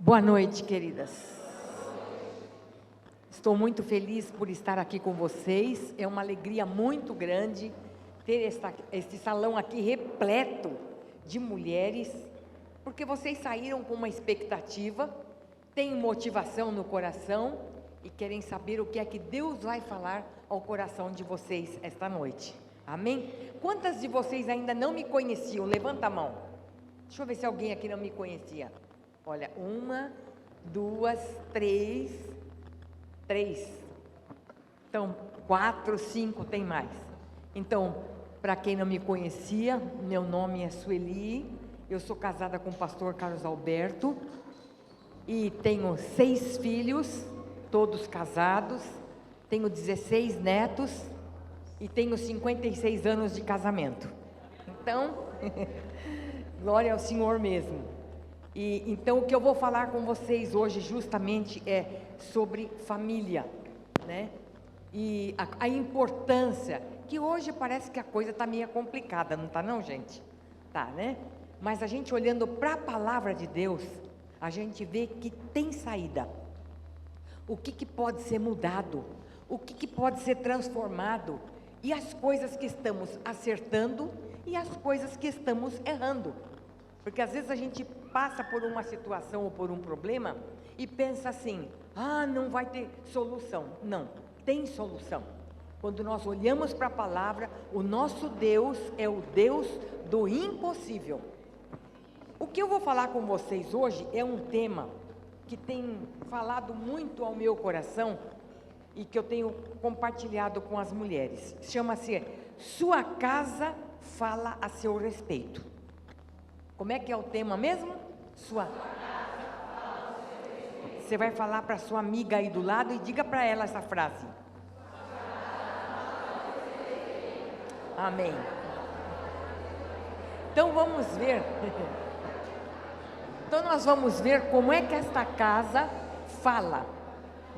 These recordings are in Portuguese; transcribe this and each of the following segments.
Boa noite, queridas. Estou muito feliz por estar aqui com vocês. É uma alegria muito grande ter este salão aqui repleto de mulheres, porque vocês saíram com uma expectativa, têm motivação no coração e querem saber o que é que Deus vai falar ao coração de vocês esta noite. Amém? Quantas de vocês ainda não me conheciam? Levanta a mão. Deixa eu ver se alguém aqui não me conhecia. Olha, 1, 2, 3. Então, 4, 5, tem mais. Então, para quem não me conhecia, meu nome é Sueli, eu sou casada com o pastor Carlos Alberto e tenho 6 filhos, todos casados, tenho 16 netos e tenho 56 anos de casamento. Então, glória ao Senhor mesmo. E então o que eu vou falar com vocês hoje justamente é sobre família, né? E a importância, que hoje parece que a coisa está meio complicada, não está não, gente? Tá, né? Mas a gente olhando para a palavra de Deus, a gente vê que tem saída. O que pode ser mudado, o que pode ser transformado, e as coisas que estamos acertando e as coisas que estamos errando. Porque às vezes a gente passa por uma situação ou por um problema e pensa assim, não vai ter solução. Não, tem solução. Quando nós olhamos para a palavra, o nosso Deus é o Deus do impossível. O que eu vou falar com vocês hoje é um tema que tem falado muito ao meu coração e que eu tenho compartilhado com as mulheres. Chama-se Sua Casa Fala a Seu Respeito. Como é que é o tema mesmo? Você vai falar para sua amiga aí do lado e diga para ela essa frase. Amém. Então vamos ver. Então nós vamos ver como é que esta casa fala,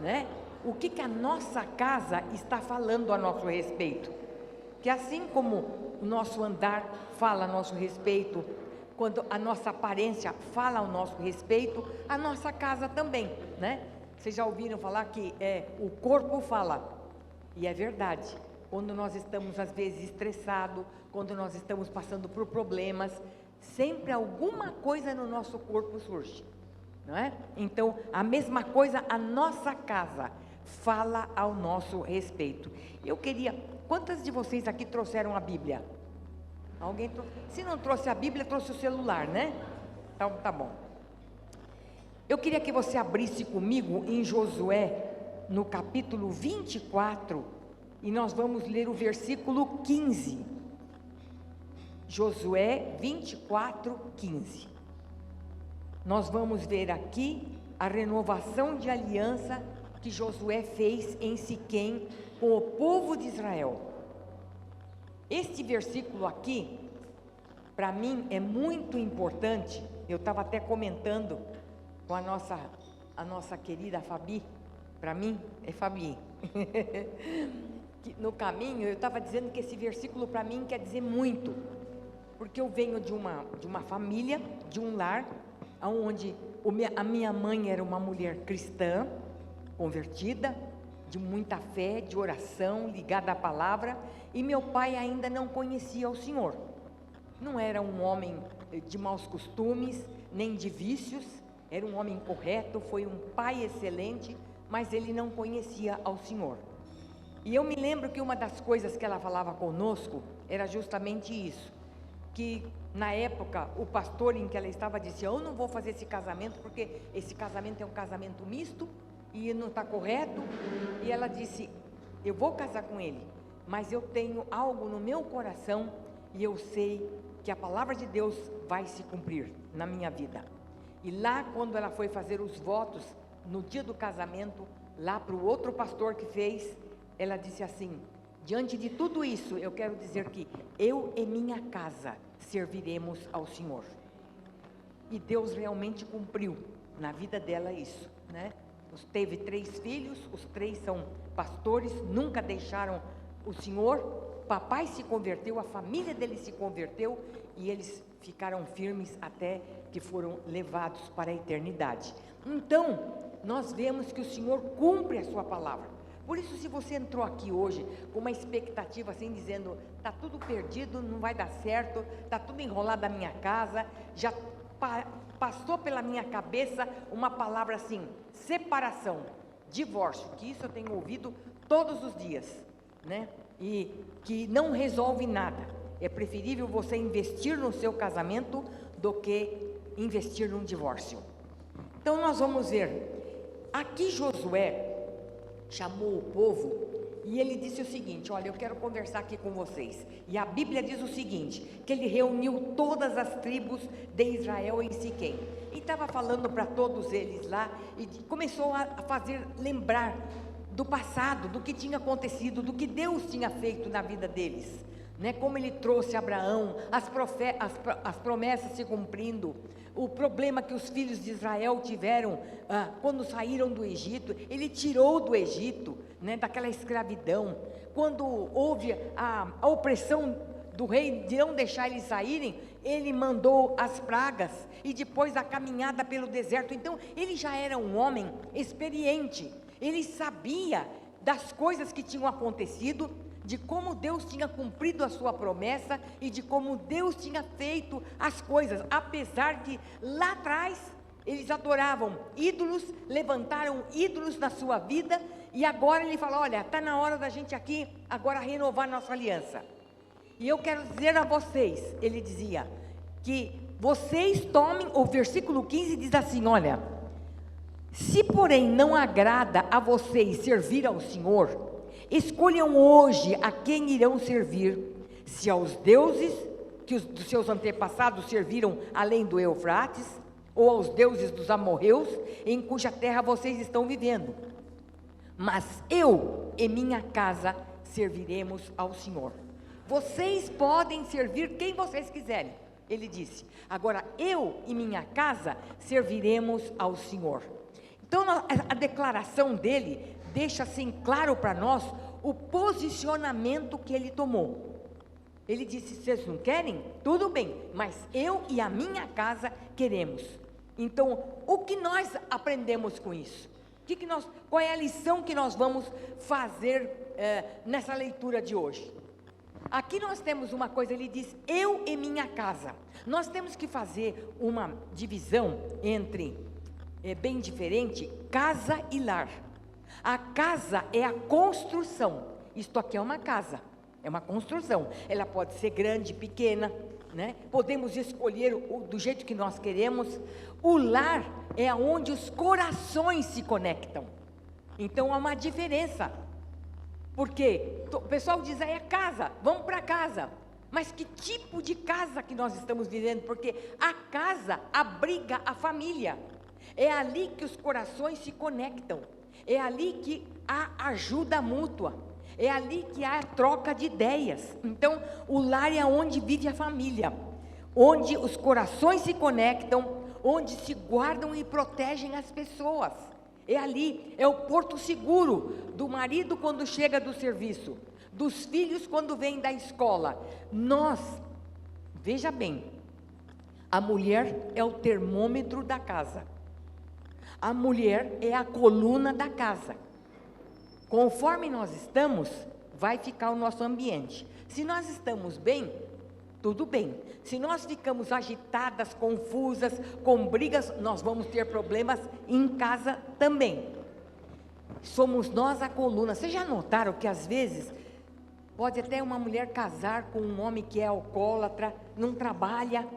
né? O que a nossa casa está falando a nosso respeito. Que assim como o nosso andar fala a nosso respeito, quando a nossa aparência fala ao nosso respeito, a nossa casa também, né? Vocês já ouviram falar que o corpo fala, e é verdade. Quando nós estamos às vezes estressados, quando nós estamos passando por problemas, sempre alguma coisa no nosso corpo surge, não é? Então, a mesma coisa, a nossa casa fala ao nosso respeito. Eu queria, quantas de vocês aqui trouxeram a Bíblia? Alguém trouxe? Se não trouxe a Bíblia, trouxe o celular, né? Então, tá bom. Eu queria que você abrisse comigo em Josué, no capítulo 24, e nós vamos ler o versículo 15. Josué 24, 15. Nós vamos ver aqui a renovação de aliança que Josué fez em Siquém com o povo de Israel. Este versículo aqui, para mim, é muito importante. Eu estava até comentando com a nossa querida Fabi, para mim é Fabi. No caminho, eu estava dizendo que esse versículo para mim quer dizer muito, porque eu venho de uma família, de um lar, onde a minha mãe era uma mulher cristã, convertida, de muita fé, de oração, ligada à palavra, e meu pai ainda não conhecia o Senhor. Não era um homem de maus costumes, nem de vícios, era um homem correto, foi um pai excelente, mas ele não conhecia ao Senhor. E eu me lembro que uma das coisas que ela falava conosco era justamente isso, que na época o pastor em que ela estava disse, eu não vou fazer esse casamento, porque esse casamento é um casamento misto, e não está correto, e ela disse, eu vou casar com ele, mas eu tenho algo no meu coração, e eu sei que a palavra de Deus vai se cumprir na minha vida. E lá quando ela foi fazer os votos, no dia do casamento, lá para o outro pastor que fez, ela disse assim, diante de tudo isso, eu quero dizer que eu e minha casa serviremos ao Senhor. E Deus realmente cumpriu na vida dela isso, né? Teve 3 filhos, os 3 são pastores, nunca deixaram o Senhor. Papai se converteu, a família dele se converteu e eles ficaram firmes até que foram levados para a eternidade. Então, nós vemos que o Senhor cumpre a sua palavra. Por isso, se você entrou aqui hoje com uma expectativa assim, dizendo, está tudo perdido, não vai dar certo, está tudo enrolado na minha casa, já passou pela minha cabeça uma palavra assim, separação, divórcio, que isso eu tenho ouvido todos os dias, né? E que não resolve nada. É preferível você investir no seu casamento do que investir num divórcio. Então nós vamos ver, aqui Josué chamou o povo e ele disse o seguinte, olha, eu quero conversar aqui com vocês. E a Bíblia diz o seguinte, que ele reuniu todas as tribos de Israel em Siquém. E estava falando para todos eles lá, e começou a fazer lembrar do passado, do que tinha acontecido, do que Deus tinha feito na vida deles, né? Como ele trouxe Abraão, as promessas se cumprindo, o problema que os filhos de Israel tiveram quando saíram do Egito, ele tirou do Egito, né, daquela escravidão, quando houve a opressão do rei de não deixar eles saírem, ele mandou as pragas, e depois a caminhada pelo deserto. Então ele já era um homem experiente, ele sabia das coisas que tinham acontecido, de como Deus tinha cumprido a sua promessa e de como Deus tinha feito as coisas, apesar de lá atrás eles adoravam ídolos, levantaram ídolos na sua vida, e agora ele fala, olha, está na hora da gente aqui agora renovar nossa aliança. E eu quero dizer a vocês, ele dizia, que vocês tomem, o versículo 15 diz assim, olha, se porém não agrada a vocês servir ao Senhor, escolham hoje a quem irão servir, se aos deuses que os dos seus antepassados serviram além do Eufrates, ou aos deuses dos amorreus, em cuja terra vocês estão vivendo. Mas eu e minha casa serviremos ao Senhor. Vocês podem servir quem vocês quiserem, ele disse. Agora eu e minha casa serviremos ao Senhor. Então a declaração dele deixa assim claro para nós o posicionamento que ele tomou. Ele disse, vocês não querem? Tudo bem, mas eu e a minha casa queremos. Então, o que nós aprendemos com isso? Qual é a lição que nós vamos fazer nessa leitura de hoje? Aqui nós temos uma coisa, ele diz, eu e minha casa. Nós temos que fazer uma divisão entre, bem diferente, casa e lar. A casa é a construção, isto aqui é uma casa, é uma construção, ela pode ser grande, pequena, né? Podemos escolher do jeito que nós queremos. O lar é onde os corações se conectam, então há uma diferença, porque o pessoal diz, é casa, vamos para casa, mas que tipo de casa que nós estamos vivendo? Porque a casa abriga a família, é ali que os corações se conectam, é ali que há ajuda mútua, é ali que há troca de ideias. Então o lar é onde vive a família, onde os corações se conectam, onde se guardam e protegem as pessoas. É ali, é o porto seguro do marido quando chega do serviço, dos filhos quando vêm da escola. Veja bem, a mulher é o termômetro da casa, a mulher é a coluna da casa. Conforme nós estamos, vai ficar o nosso ambiente. Se nós estamos bem, tudo bem. Se nós ficamos agitadas, confusas, com brigas, nós vamos ter problemas em casa também. Somos nós a coluna. Vocês já notaram que às vezes pode até uma mulher casar com um homem que é alcoólatra, não trabalha,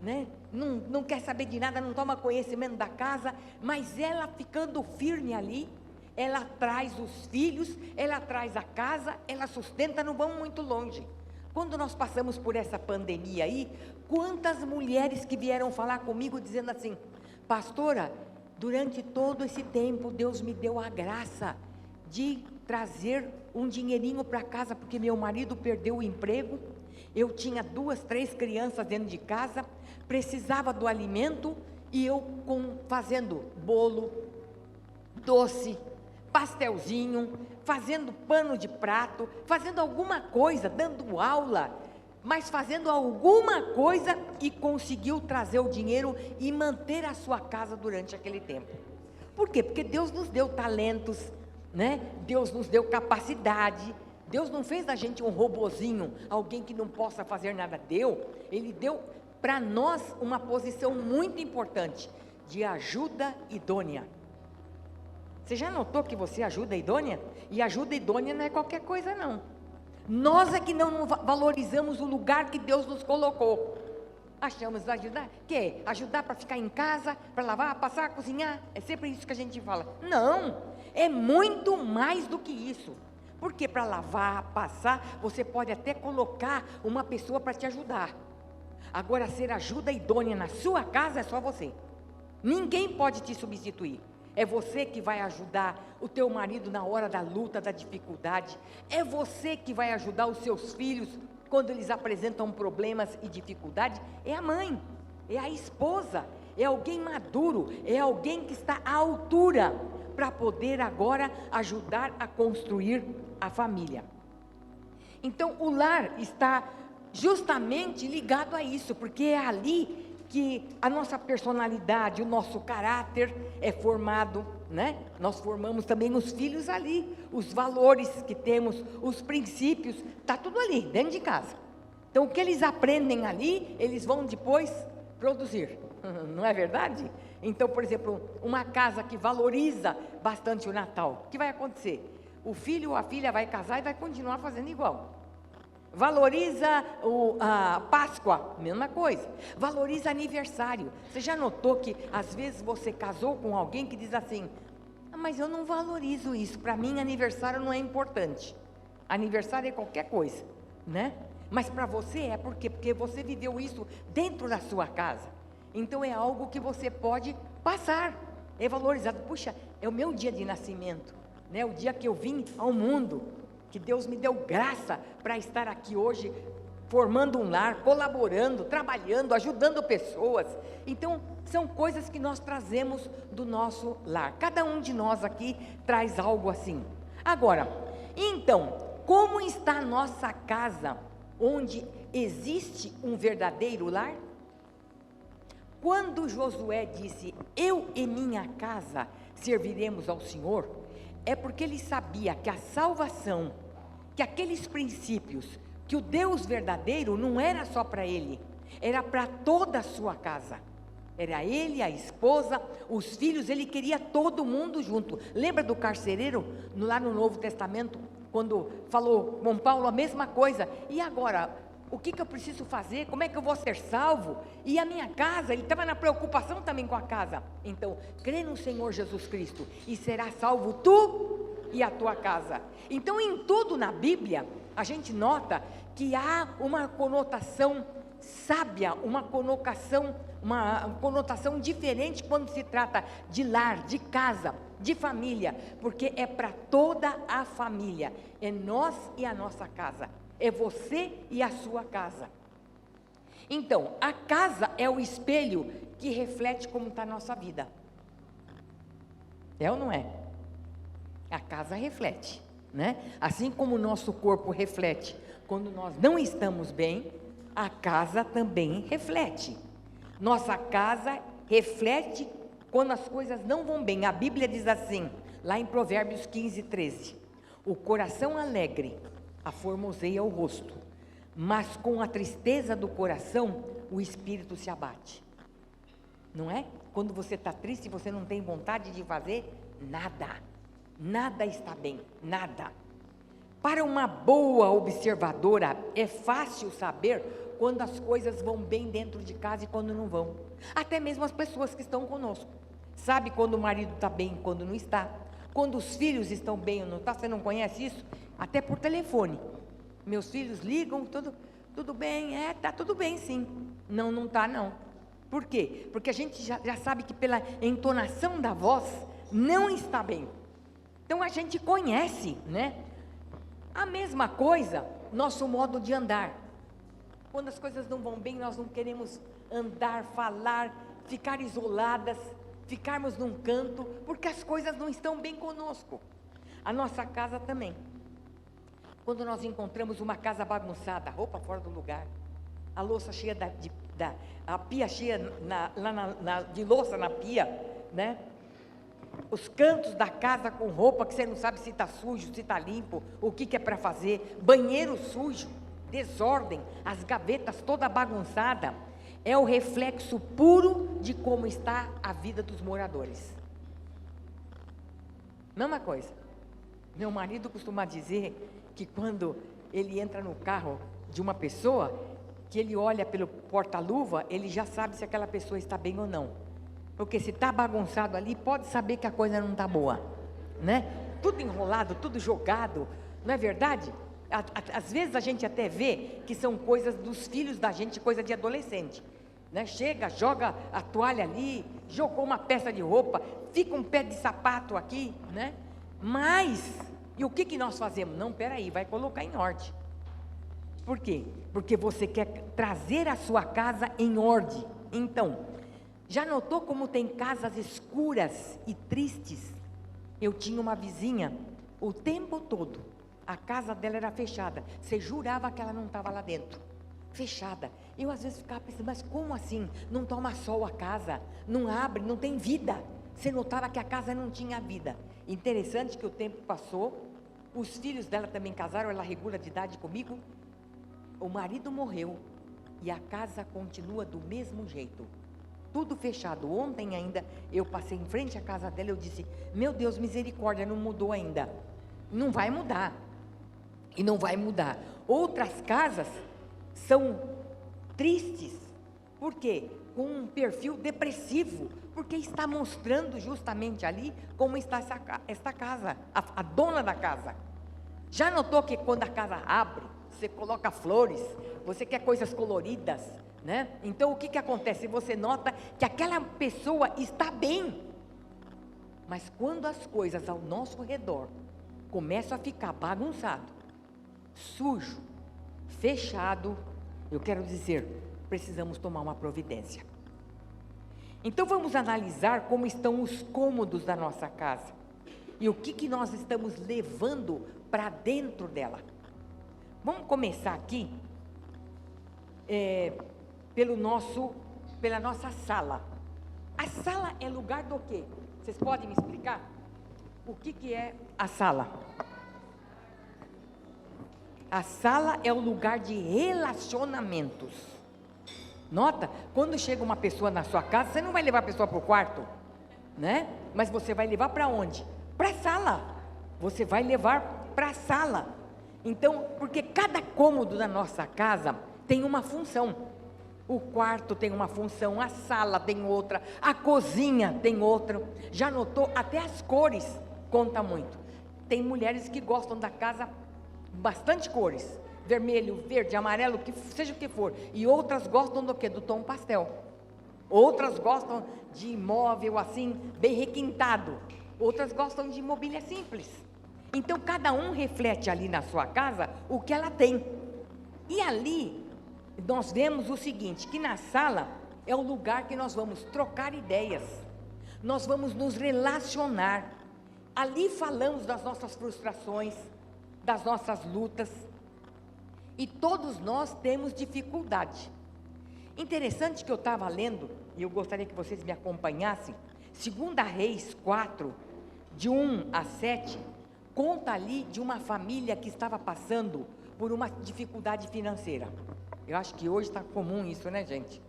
né? Não quer saber de nada, não toma conhecimento da casa, mas ela ficando firme ali, ela traz os filhos, ela traz a casa, ela sustenta, não vão muito longe. Quando nós passamos por essa pandemia aí, quantas mulheres que vieram falar comigo dizendo assim, pastora, durante todo esse tempo Deus me deu a graça de trazer um dinheirinho para casa, porque meu marido perdeu o emprego, eu tinha 2, 3 crianças dentro de casa, precisava do alimento, e eu fazendo bolo, doce, pastelzinho, fazendo pano de prato, fazendo alguma coisa, dando aula, mas fazendo alguma coisa e conseguiu trazer o dinheiro e manter a sua casa durante aquele tempo. Por quê? Porque Deus nos deu talentos, né? Deus nos deu capacidade. Deus não fez da gente um robozinho, alguém que não possa fazer nada. Ele deu para nós uma posição muito importante, de ajuda idônea. Você já notou que você é ajuda idônea? E ajuda idônea não é qualquer coisa não. Nós é que não valorizamos o lugar que Deus nos colocou. Achamos ajudar, que ajudar para ficar em casa, para lavar, passar, cozinhar, é sempre isso que a gente fala. Não, é muito mais do que isso. Porque para lavar, passar, você pode até colocar uma pessoa para te ajudar. Agora, ser ajuda idônea na sua casa é só você. Ninguém pode te substituir. É você que vai ajudar o teu marido na hora da luta, da dificuldade. É você que vai ajudar os seus filhos quando eles apresentam problemas e dificuldades. É a mãe, é a esposa, é alguém maduro, é alguém que está à altura para poder agora ajudar a construir a família. Então, o lar está justamente ligado a isso, porque é ali que a nossa personalidade, o nosso caráter é formado, né? Nós formamos também os filhos ali, os valores que temos, os princípios, está tudo ali, dentro de casa. Então, o que eles aprendem ali, eles vão depois produzir, não é verdade? Então, por exemplo, uma casa que valoriza bastante o Natal, o que vai acontecer? O filho ou a filha vai casar e vai continuar fazendo igual. Valoriza a Páscoa, mesma coisa. Valoriza aniversário. Você já notou que às vezes você casou com alguém que diz assim: mas eu não valorizo isso, para mim aniversário não é importante. Aniversário é qualquer coisa, né? Mas para você é por quê? Porque você viveu isso dentro da sua casa. Então é algo que você pode passar, é valorizado. Puxa, é o meu dia de nascimento, né? O dia que eu vim ao mundo, que Deus me deu graça para estar aqui hoje, formando um lar, colaborando, trabalhando, ajudando pessoas. Então, são coisas que nós trazemos do nosso lar. Cada um de nós aqui traz algo assim. Agora, então, como está a nossa casa, onde existe um verdadeiro lar? Quando Josué disse: eu e minha casa serviremos ao Senhor, é porque ele sabia que a salvação, que aqueles princípios, que o Deus verdadeiro não era só para ele, era para toda a sua casa. Era ele, a esposa, os filhos, ele queria todo mundo junto. Lembra do carcereiro, lá no Novo Testamento, quando falou com Paulo a mesma coisa? E agora, o que eu preciso fazer? Como é que eu vou ser salvo? E a minha casa, ele estava na preocupação também com a casa. Então, crê no Senhor Jesus Cristo e será salvo tu e a tua casa. Então, em tudo na Bíblia, a gente nota que há uma conotação sábia, uma conotação diferente quando se trata de lar, de casa, de família, porque é para toda a família, é nós e a nossa casa, é você e a sua casa. Então, a casa é o espelho que reflete como está a nossa vida. É ou não é? A casa reflete, né? Assim como o nosso corpo reflete quando nós não estamos bem, a casa também reflete. Nossa casa reflete quando as coisas não vão bem. A Bíblia diz assim, lá em Provérbios 15:13: o coração alegre aformoseia o rosto, mas com a tristeza do coração o espírito se abate. Não é? Quando você está triste, você não tem vontade de fazer nada. Nada está bem, nada. Para uma boa observadora, é fácil saber quando as coisas vão bem dentro de casa e quando não vão. Até mesmo as pessoas que estão conosco. Sabe quando o marido está bem e quando não está. Quando os filhos estão bem ou não está. Você não conhece isso? Até por telefone. Meus filhos ligam, tudo bem? Está tudo bem sim. Não, não está não. Por quê? Porque a gente já sabe que pela entonação da voz, não está bem. Então a gente conhece, né? A mesma coisa, nosso modo de andar. Quando as coisas não vão bem, nós não queremos andar, falar, ficar isoladas, ficarmos num canto, porque as coisas não estão bem conosco. A nossa casa também. Quando nós encontramos uma casa bagunçada, roupa fora do lugar, a louça cheia a pia cheia de louça na pia, né? Os cantos da casa com roupa que você não sabe se está sujo, se está limpo, o que é para fazer, banheiro sujo, desordem, as gavetas toda bagunçada, é o reflexo puro de como está a vida dos moradores. Mesma coisa. Meu marido costuma dizer que quando ele entra no carro de uma pessoa, que ele olha pelo porta-luva, ele já sabe se aquela pessoa está bem ou não. Porque se está bagunçado ali, pode saber que a coisa não está boa, né? Tudo enrolado, tudo jogado, não é verdade? Às vezes a gente até vê que são coisas dos filhos da gente, coisa de adolescente, né? Chega, joga a toalha ali, jogou uma peça de roupa, fica um pé de sapato aqui, né? Mas, e o que nós fazemos? Não, peraí, vai colocar em ordem. Por quê? Porque você quer trazer a sua casa em ordem. Então, já notou como tem casas escuras e tristes? Eu tinha uma vizinha, o tempo todo, a casa dela era fechada, você jurava que ela não estava lá dentro, fechada. Eu às vezes ficava pensando, mas como assim? Não toma sol a casa, não abre, não tem vida. Você notava que a casa não tinha vida. Interessante que o tempo passou, os filhos dela também casaram, ela regula de idade comigo, o marido morreu e a casa continua do mesmo jeito. Tudo fechado. Ontem ainda, eu passei em frente à casa dela, eu disse, meu Deus, misericórdia, não mudou ainda. Não vai mudar. E não vai mudar. Outras casas são tristes. Por quê? Com um perfil depressivo. Porque está mostrando justamente ali como está esta casa, a dona da casa. Já notou que quando a casa abre, você coloca flores, você quer coisas coloridas, né? Então o que acontece? Você nota que aquela pessoa está bem, mas quando as coisas ao nosso redor começam a ficar bagunçado, sujo, fechado, eu quero dizer, precisamos tomar uma providência. Então vamos analisar como estão os cômodos da nossa casa e o que nós estamos levando para dentro dela. Vamos começar aqui pela nossa sala. A sala é lugar do quê? Vocês podem me explicar? O que é a sala? A sala é o lugar de relacionamentos. Nota, quando chega uma pessoa na sua casa, você não vai levar a pessoa para o quarto, né? Mas você vai levar para onde? Para a sala. Você vai levar para a sala. Então, porque cada cômodo da nossa casa tem uma função. O quarto tem uma função, a sala tem outra, a cozinha tem outra. Já notou? Até as cores conta muito. Tem mulheres que gostam da casa bastante cores, vermelho, verde, amarelo, seja o que for. E outras gostam do quê? Do tom pastel. Outras gostam de imóvel assim, bem requintado. Outras gostam de mobília simples. Então, cada um reflete ali na sua casa o que ela tem. E ali, nós vemos o seguinte, que na sala é o lugar que nós vamos trocar ideias. Nós vamos nos relacionar. Ali falamos das nossas frustrações, das nossas lutas. E todos nós temos dificuldade. Interessante que eu estava lendo, e eu gostaria que vocês me acompanhassem, 2 Reis 4, de 1 a 7, conta ali de uma família que estava passando por uma dificuldade financeira. Eu acho que hoje está comum isso, né, gente?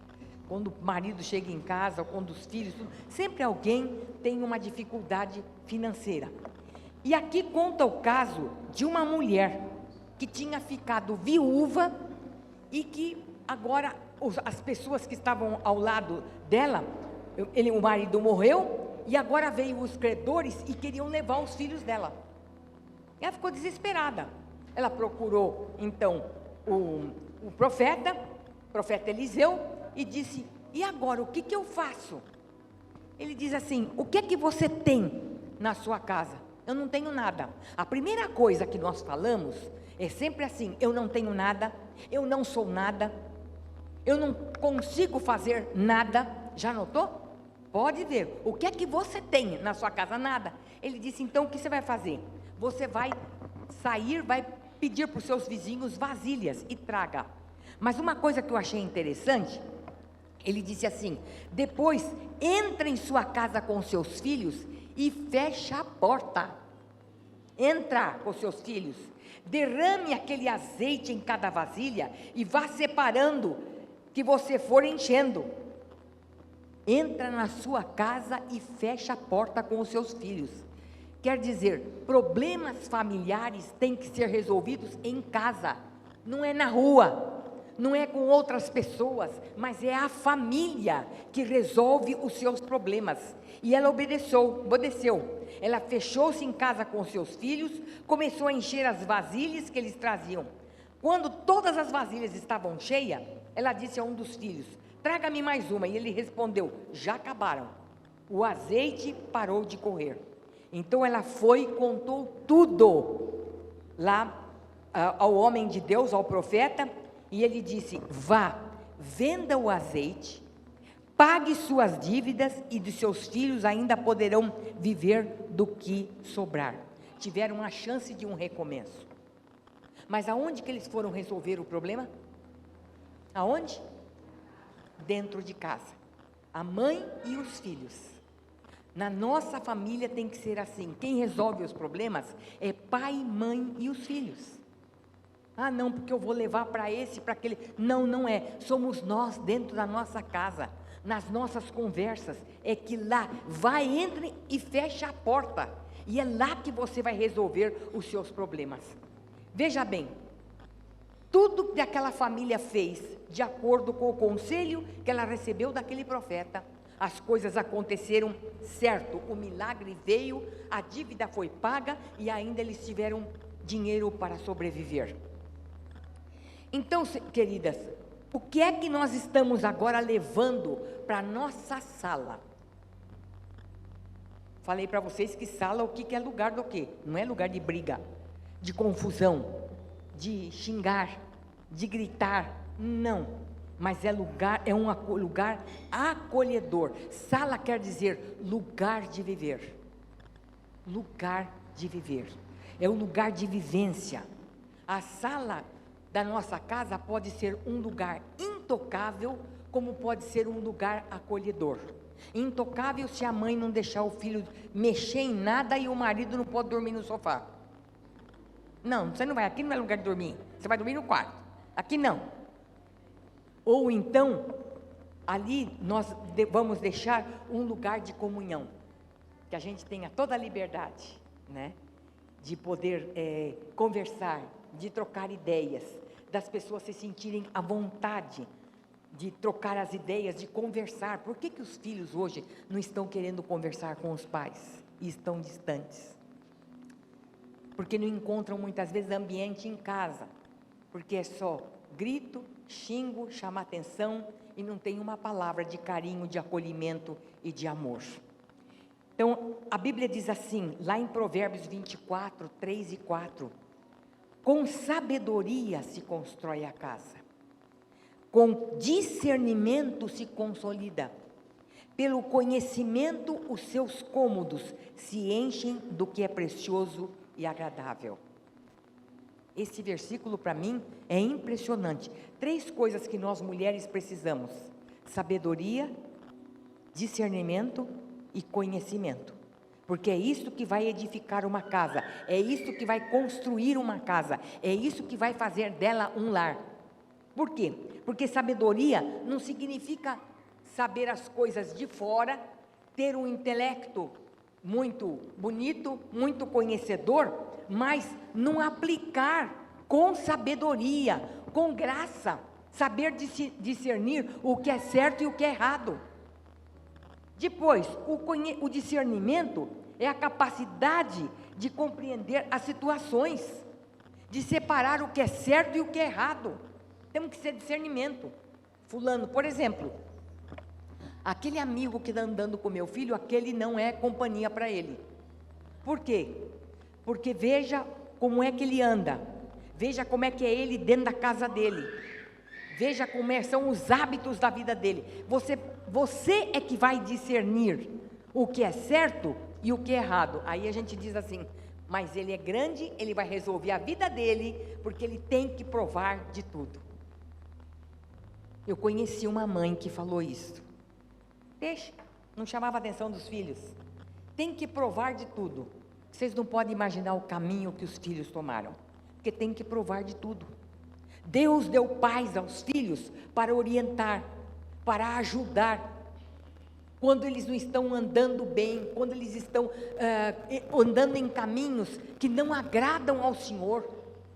Quando o marido chega em casa, ou quando os filhos, sempre alguém tem uma dificuldade financeira. E aqui conta o caso de uma mulher que tinha ficado viúva e que agora as pessoas que estavam ao lado dela, o marido morreu e agora veio os credores e queriam levar os filhos dela. Ela ficou desesperada. Ela procurou, então, o profeta Eliseu, e disse, e agora, o que eu faço? Ele diz assim, o que é que você tem na sua casa? Eu não tenho nada. A primeira coisa que nós falamos é sempre assim, eu não tenho nada, eu não sou nada, eu não consigo fazer nada. Já notou? Pode ver, o que é que você tem na sua casa? Nada. Ele disse, então, o que você vai fazer? Você vai sair, vai pedir para os seus vizinhos vasilhas e traga. Mas uma coisa que eu achei interessante, ele disse assim: depois entra em sua casa com seus filhos e fecha a porta. Entra com seus filhos, derrame aquele azeite em cada vasilha e vá separando que você for enchendo. Entra na sua casa e fecha a porta com os seus filhos. Quer dizer, problemas familiares têm que ser resolvidos em casa, não é na rua, não é com outras pessoas, mas é a família que resolve os seus problemas. E ela obedeceu. Ela fechou-se em casa com seus filhos, começou a encher as vasilhas que eles traziam. Quando todas as vasilhas estavam cheias, ela disse a um dos filhos: traga-me mais uma. E ele respondeu: já acabaram. O azeite parou de correr. Então ela foi e contou tudo lá ao homem de Deus, ao profeta, e ele disse: vá, venda o azeite, pague suas dívidas e de seus filhos ainda poderão viver do que sobrar. Tiveram a chance de um recomeço. Mas aonde que eles foram resolver o problema? Aonde? Dentro de casa. A mãe e os filhos. Na nossa família tem que ser assim. Quem resolve os problemas é pai, mãe e os filhos. Ah, não, porque eu vou levar para esse, para aquele. Não, não é. Somos nós dentro da nossa casa, nas nossas conversas. É que lá, vai, entre e fecha a porta. E é lá que você vai resolver os seus problemas. Veja bem, tudo que aquela família fez, de acordo com o conselho que ela recebeu daquele profeta, as coisas aconteceram certo, o milagre veio, a dívida foi paga e ainda eles tiveram dinheiro para sobreviver. Então, queridas, o que é que nós estamos agora levando para a nossa sala? Falei para vocês que sala, o que é lugar do quê? Não é lugar de briga, de confusão, de xingar, de gritar, não. Mas é um lugar acolhedor. Sala quer dizer lugar de viver. Lugar de viver. É um lugar de vivência. A sala da nossa casa pode ser um lugar intocável, como pode ser um lugar acolhedor. Intocável se a mãe não deixar o filho mexer em nada e o marido não pode dormir no sofá. Não, você não vai, aqui não é lugar de dormir. Você vai dormir no quarto. Aqui não. Ou então, ali nós vamos deixar um lugar de comunhão, que a gente tenha toda a liberdade, né, de poder conversar, de trocar ideias, das pessoas se sentirem à vontade de trocar as ideias, de conversar. Por que os filhos hoje não estão querendo conversar com os pais e estão distantes? Porque não encontram muitas vezes ambiente em casa, porque é só grito, xingo, chama atenção e não tem uma palavra de carinho, de acolhimento e de amor. Então, a Bíblia diz assim, lá em Provérbios 24, 3 e 4, com sabedoria se constrói a casa, com discernimento se consolida, pelo conhecimento os seus cômodos se enchem do que é precioso e agradável. Esse versículo para mim é impressionante. 3 coisas que nós mulheres precisamos: sabedoria, discernimento e conhecimento. Porque é isso que vai edificar uma casa, é isso que vai construir uma casa, é isso que vai fazer dela um lar. Por quê? Porque sabedoria não significa saber as coisas de fora, ter um intelecto muito bonito, muito conhecedor, mas não aplicar com sabedoria, com graça, saber discernir o que é certo e o que é errado. Depois, o discernimento é a capacidade de compreender as situações, de separar o que é certo e o que é errado. Temos que ser discernimento. Fulano, por exemplo, aquele amigo que está andando com meu filho, aquele não é companhia para ele. Por quê? Porque veja como é que ele anda, veja como é que é ele dentro da casa dele, veja como são os hábitos da vida dele. Você é que vai discernir o que é certo e o que é errado. Aí a gente diz assim, mas ele é grande, ele vai resolver a vida dele, porque ele tem que provar de tudo. Eu conheci uma mãe que falou isso. Deixa, não chamava a atenção dos filhos. Tem que provar de tudo. Vocês não podem imaginar o caminho que os filhos tomaram, porque tem que provar de tudo. Deus deu pais aos filhos para orientar, para ajudar. Quando eles não estão andando bem, quando eles estão andando em caminhos que não agradam ao Senhor,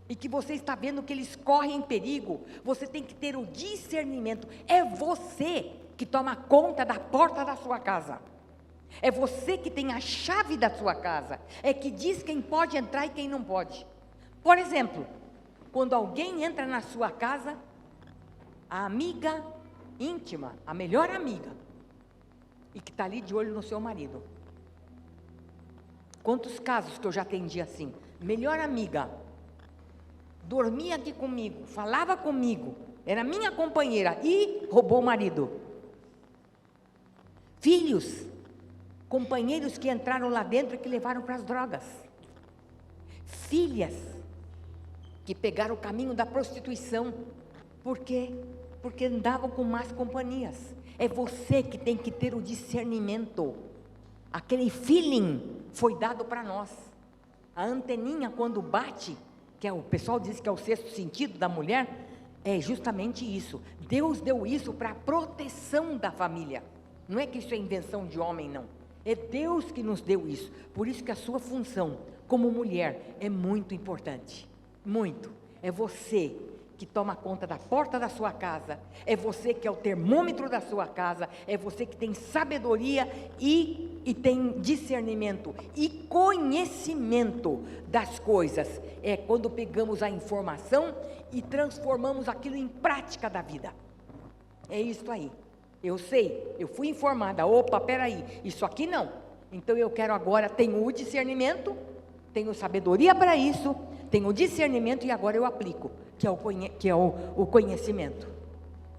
e que você está vendo que eles correm perigo, você tem que ter o discernimento. É você que toma conta da porta da sua casa. É você que tem a chave da sua casa. É que diz quem pode entrar e quem não pode. Por exemplo, quando alguém entra na sua casa, a amiga íntima, a melhor amiga, e que está ali de olho no seu marido. Quantos casos que eu já atendi assim? Melhor amiga, dormia aqui comigo, falava comigo, era minha companheira e roubou o marido. Filhos, companheiros que entraram lá dentro e que levaram para as drogas. Filhas, que pegaram o caminho da prostituição. Por quê? Porque andavam com más companhias. É você que tem que ter o discernimento. Aquele feeling foi dado para nós. A anteninha, quando bate, o pessoal diz que é o sexto sentido da mulher, é justamente isso. Deus deu isso para a proteção da família. Não é que isso é invenção de homem, não. É Deus que nos deu isso. Por isso que a sua função como mulher é muito importante. Muito. É você que toma conta da porta da sua casa, é você que é o termômetro da sua casa, é você que tem sabedoria e tem discernimento e conhecimento das coisas. É quando pegamos a informação e transformamos aquilo em prática da vida. É isso aí. Eu sei, eu fui informada, opa, peraí, isso aqui não. Então eu quero agora, tenho o discernimento, tenho sabedoria para isso, tenho o discernimento e agora eu aplico, que é o conhecimento.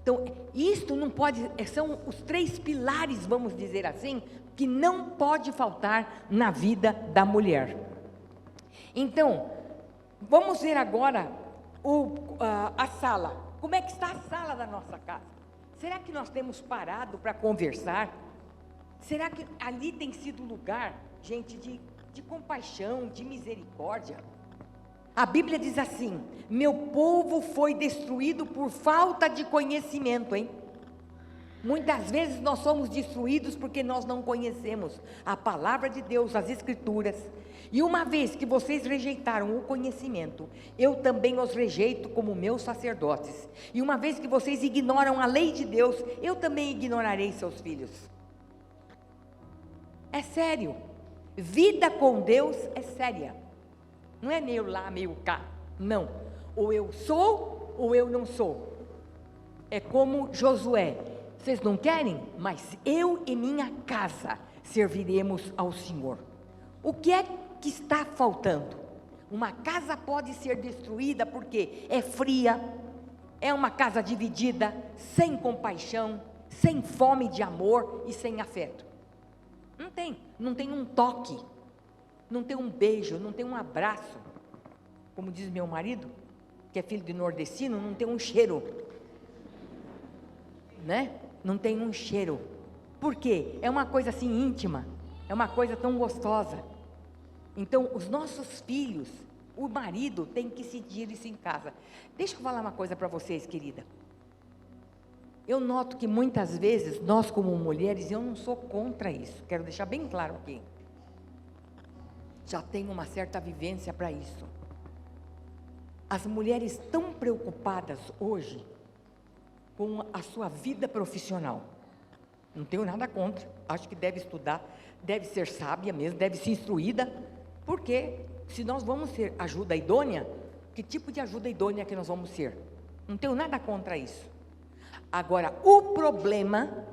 Então, isto não pode, são os 3 pilares, vamos dizer assim, que não pode faltar na vida da mulher. Então, vamos ver agora a sala. Como é que está a sala da nossa casa? Será que nós temos parado para conversar? Será que ali tem sido lugar, gente, de compaixão, de misericórdia? A Bíblia diz assim: meu povo foi destruído por falta de conhecimento, hein? Muitas vezes nós somos destruídos porque nós não conhecemos a palavra de Deus, as Escrituras. E uma vez que vocês rejeitaram o conhecimento, eu também os rejeito como meus sacerdotes. E uma vez que vocês ignoram a lei de Deus, eu também ignorarei seus filhos. É sério. Vida com Deus é séria. Não é meio lá, meio cá. Não. Ou eu sou, ou eu não sou. É como Josué. Vocês não querem? Mas eu e minha casa serviremos ao Senhor. O que é que está faltando? Uma casa pode ser destruída porque é fria, é uma casa dividida, sem compaixão, sem fome de amor e sem afeto. Não tem um toque, não tem um beijo, não tem um abraço. Como diz meu marido, que é filho de nordestino, não tem um cheiro, né? Não tem um cheiro. Por quê? É uma coisa assim íntima, é uma coisa tão gostosa. Então, os nossos filhos, o marido tem que sentir isso em casa. Deixa eu falar uma coisa para vocês, querida. Eu noto que muitas vezes, nós como mulheres, eu não sou contra isso, quero deixar bem claro aqui. Já tenho uma certa vivência para isso. As mulheres tão preocupadas hoje com a sua vida profissional. Não tenho nada contra, acho que deve estudar, deve ser sábia mesmo, deve ser instruída, porque se nós vamos ser ajuda idônea, que tipo de ajuda idônea que nós vamos ser? Não tenho nada contra isso. Agora, o problema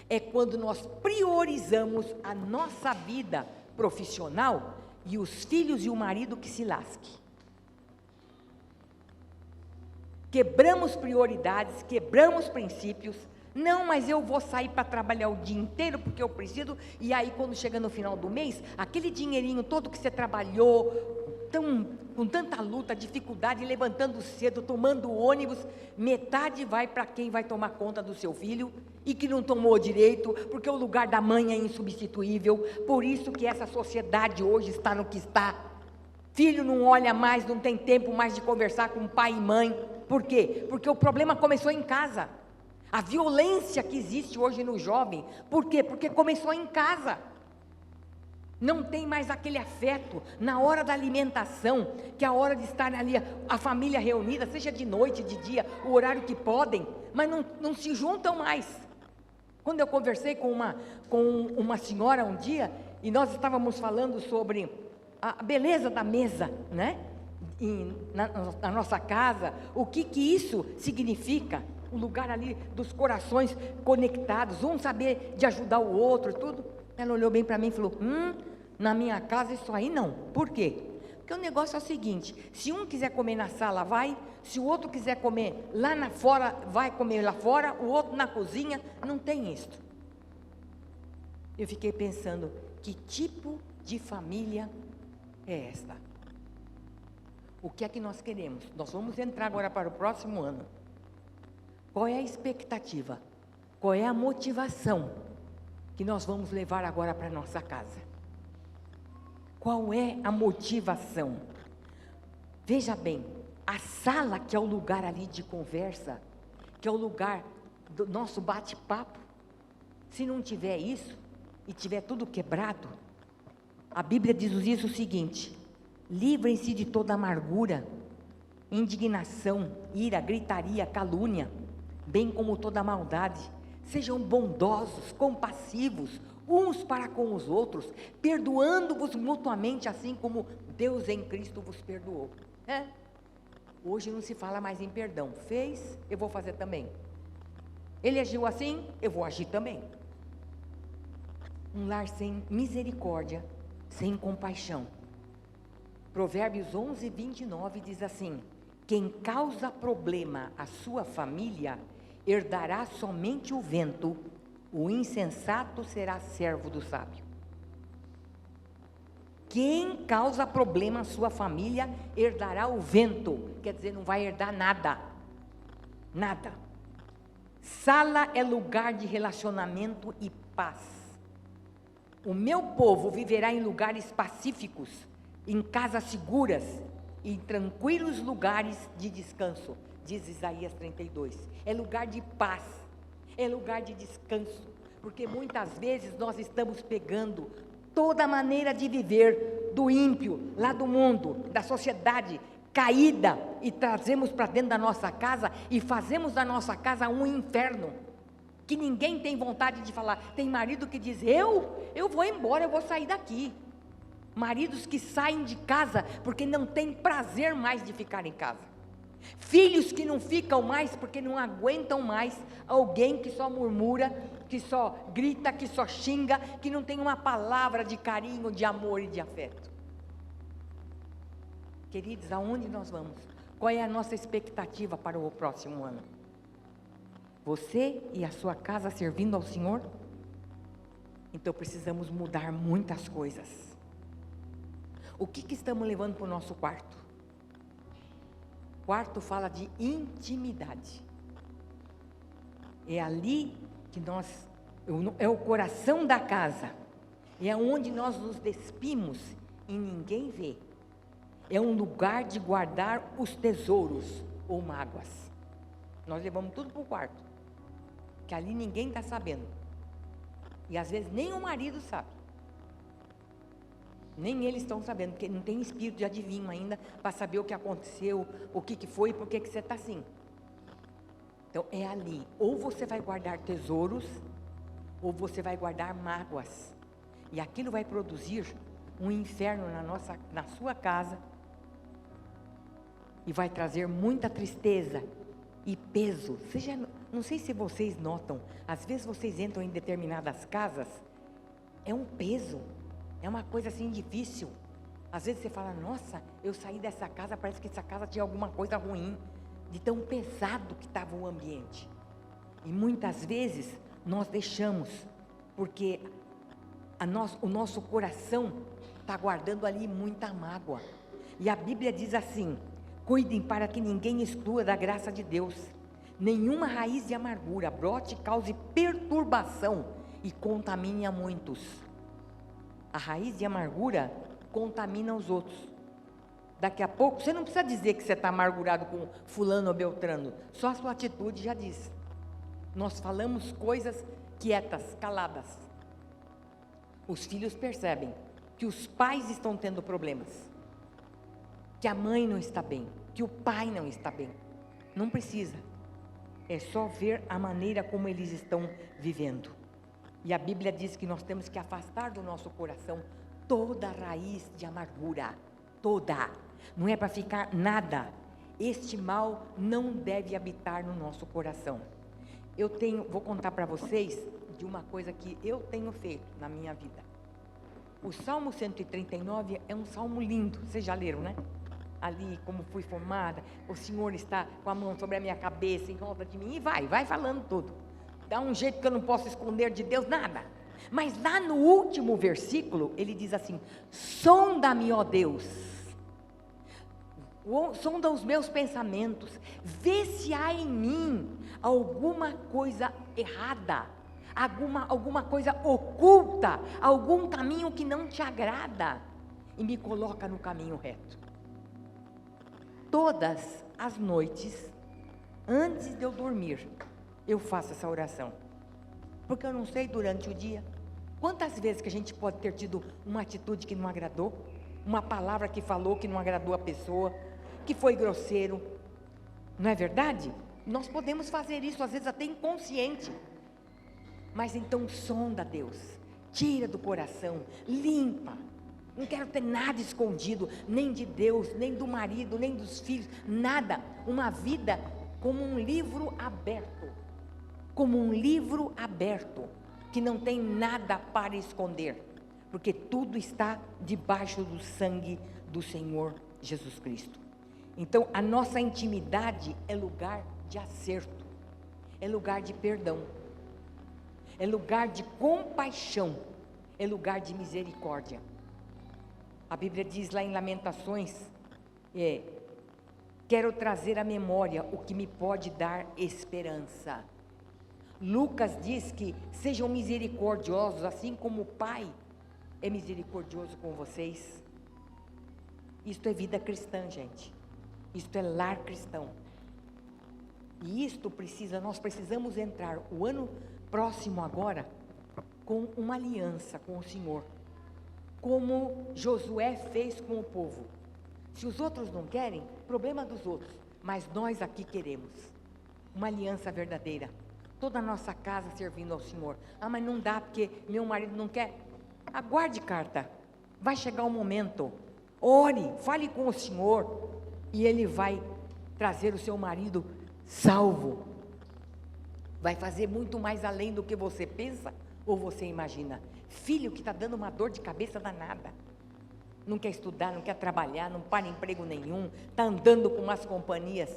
é quando nós priorizamos a nossa vida profissional e os filhos e o marido que se lasque. Quebramos prioridades, quebramos princípios, Não, mas eu vou sair para trabalhar o dia inteiro porque eu preciso, e aí quando chega no final do mês, aquele dinheirinho todo que você trabalhou, com tanta luta, dificuldade, levantando cedo, tomando ônibus, metade vai para quem vai tomar conta do seu filho, e que não tomou direito, porque o lugar da mãe é insubstituível. Por isso que essa sociedade hoje está no que está. Filho não olha mais, não tem tempo mais de conversar com pai e mãe. Por quê? Porque o problema começou em casa. A violência que existe hoje no jovem, por quê? Porque começou em casa. Não tem mais aquele afeto na hora da alimentação, que é a hora de estar ali, a família reunida, seja de noite, de dia, o horário que podem, mas não se juntam mais. Quando eu conversei com uma senhora um dia, e nós estávamos falando sobre a beleza da mesa, né? Na nossa casa, o que isso significa, o lugar ali dos corações conectados, um saber de ajudar o outro, tudo. Ela olhou bem para mim e falou, na minha casa isso aí não. Por quê? Porque o negócio é o seguinte, se um quiser comer na sala, vai, se o outro quiser comer lá na fora, vai comer lá fora, o outro na cozinha, não tem isso. Eu fiquei pensando, que tipo de família é esta? O que é que nós queremos? Nós vamos entrar agora para o próximo ano. Qual é a expectativa? Qual é a motivação que nós vamos levar agora para a nossa casa? Qual é a motivação? Veja bem, a sala, que é o lugar ali de conversa, que é o lugar do nosso bate-papo, se não tiver isso, e tiver tudo quebrado, a Bíblia diz o seguinte, livrem-se de toda amargura, indignação, ira, gritaria, calúnia, bem como toda maldade. Sejam bondosos, compassivos, uns para com os outros, perdoando-vos mutuamente, assim como Deus em Cristo vos perdoou. Hoje não se fala mais em perdão. Fez, eu vou fazer também. Ele agiu assim, eu vou agir também. Um lar sem misericórdia, sem compaixão. Provérbios 11, 29 diz assim, quem causa problema à sua família, herdará somente o vento, o insensato será servo do sábio. Quem causa problema à sua família, herdará o vento, quer dizer, não vai herdar nada, nada. Sala é lugar de relacionamento e paz. O meu povo viverá em lugares pacíficos, em casas seguras, em tranquilos lugares de descanso, diz Isaías 32, é lugar de paz, é lugar de descanso, porque muitas vezes nós estamos pegando toda a maneira de viver do ímpio, lá do mundo, da sociedade caída, e trazemos para dentro da nossa casa, e fazemos da nossa casa um inferno, que ninguém tem vontade de falar. Tem marido que diz, eu vou embora, eu vou sair daqui. Maridos que saem de casa porque não tem prazer mais de ficar em casa. Filhos que não ficam mais porque não aguentam mais alguém que só murmura, que só grita, que só xinga, que não tem uma palavra de carinho, de amor e de afeto. Queridos, aonde nós vamos? Qual é a nossa expectativa para o próximo ano? Você e a sua casa servindo ao Senhor? Então precisamos mudar muitas coisas. O que estamos levando para o nosso quarto? Quarto fala de intimidade. É ali que é o coração da casa. É onde nós nos despimos e ninguém vê. É um lugar de guardar os tesouros ou mágoas. Nós levamos tudo para o quarto, que ali ninguém está sabendo. E às vezes nem o marido sabe. Nem eles estão sabendo, porque não tem espírito de adivinho ainda, para saber o que aconteceu, o que foi e por que você está assim. Então é ali, ou você vai guardar tesouros, ou você vai guardar mágoas. E aquilo vai produzir um inferno na sua casa, e vai trazer muita tristeza e peso. Não sei se vocês notam, às vezes vocês entram em determinadas casas, é um peso. É uma coisa assim difícil. Às vezes você fala, nossa, eu saí dessa casa, parece que essa casa tinha alguma coisa ruim, de tão pesado que estava o ambiente. E muitas vezes nós deixamos, porque o nosso coração está guardando ali muita mágoa. E a Bíblia diz assim: cuidem para que ninguém exclua da graça de Deus. Nenhuma raiz de amargura brote e cause perturbação e contamine a muitos. A raiz de amargura contamina os outros. Daqui a pouco, você não precisa dizer que você está amargurado com fulano ou beltrano, só a sua atitude já diz. Nós falamos coisas quietas, caladas. Os filhos percebem que os pais estão tendo problemas, que a mãe não está bem, que o pai não está bem. Não precisa, é só ver a maneira como eles estão vivendo. E a Bíblia diz que nós temos que afastar do nosso coração toda raiz de amargura, toda. Não é para ficar nada. Este mal não deve habitar no nosso coração. Vou contar para vocês de uma coisa que eu tenho feito na minha vida. O Salmo 139 é um salmo lindo, vocês já leram, né? Ali, como fui formada, o Senhor está com a mão sobre a minha cabeça, em volta de mim, e vai falando tudo. Dá um jeito que eu não posso esconder de Deus, nada. Mas lá no último versículo, ele diz assim: sonda-me, ó Deus, sonda os meus pensamentos, vê se há em mim alguma coisa errada, alguma coisa oculta, algum caminho que não te agrada, e me coloca no caminho reto. Todas as noites, antes de eu dormir, eu faço essa oração, porque eu não sei durante o dia, quantas vezes que a gente pode ter tido uma atitude que não agradou, uma palavra que falou que não agradou a pessoa, que foi grosseiro, não é verdade? Nós podemos fazer isso, às vezes até inconsciente, mas então sonda Deus, tira do coração, limpa. Não quero ter nada escondido, nem de Deus, nem do marido, nem dos filhos, nada. Uma vida como um livro aberto, que não tem nada para esconder, porque tudo está debaixo do sangue do Senhor Jesus Cristo. Então, a nossa intimidade é lugar de acerto, é lugar de perdão, é lugar de compaixão, é lugar de misericórdia. A Bíblia diz lá em Lamentações, quero trazer à memória o que me pode dar esperança. Lucas diz que sejam misericordiosos, assim como o Pai é misericordioso com vocês. Isto é vida cristã, gente. Isto é lar cristão. E nós precisamos entrar o ano próximo agora com uma aliança com o Senhor, como Josué fez com o povo. Se os outros não querem, problema dos outros, mas nós aqui queremos uma aliança verdadeira, toda a nossa casa servindo ao Senhor. Mas não dá porque meu marido não quer. Aguarde, carta, vai chegar o momento, ore, fale com o Senhor, e Ele vai trazer o seu marido salvo, vai fazer muito mais além do que você pensa ou você imagina. Filho que está dando uma dor de cabeça danada, não quer estudar, não quer trabalhar, não para emprego nenhum, está andando com umas companhias,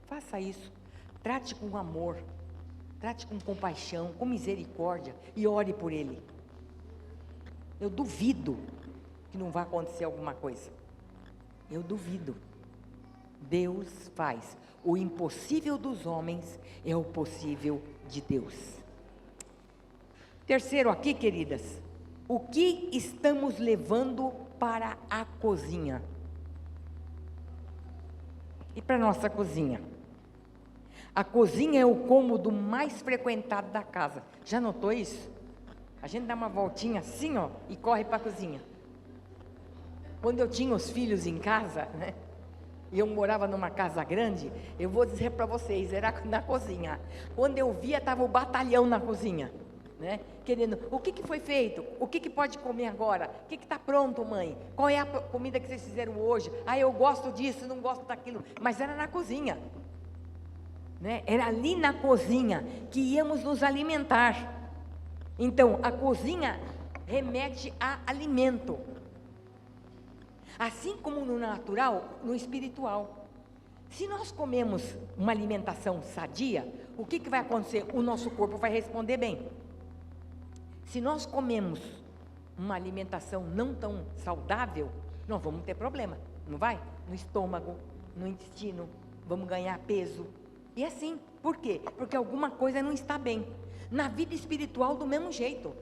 faça isso, trate com amor, trate com compaixão, com misericórdia, e ore por ele. Eu duvido que não vai acontecer alguma coisa, eu duvido. Deus faz o impossível dos homens, é o possível de Deus. Terceiro aqui, queridas, o que estamos levando para a cozinha? E para a nossa cozinha? A cozinha é o cômodo mais frequentado da casa. Já notou isso? A gente dá uma voltinha assim, ó, e corre para a cozinha. Quando eu tinha os filhos em casa, né? E eu morava numa casa grande, eu vou dizer para vocês, era na cozinha. Quando eu via, estava o batalhão na cozinha, né? Querendo, o que foi feito? O que pode comer agora? O que está pronto, mãe? Qual é a comida que vocês fizeram hoje? Eu gosto disso, não gosto daquilo. Mas era na cozinha, né? Era ali na cozinha que íamos nos alimentar. Então, a cozinha remete a alimento. Assim como no natural, no espiritual. Se nós comemos uma alimentação sadia, o que vai acontecer? O nosso corpo vai responder bem. Se nós comemos uma alimentação não tão saudável, nós vamos ter problema, não vai? No estômago, no intestino, vamos ganhar peso. E assim, por quê? Porque alguma coisa não está bem. Na vida espiritual, do mesmo jeito.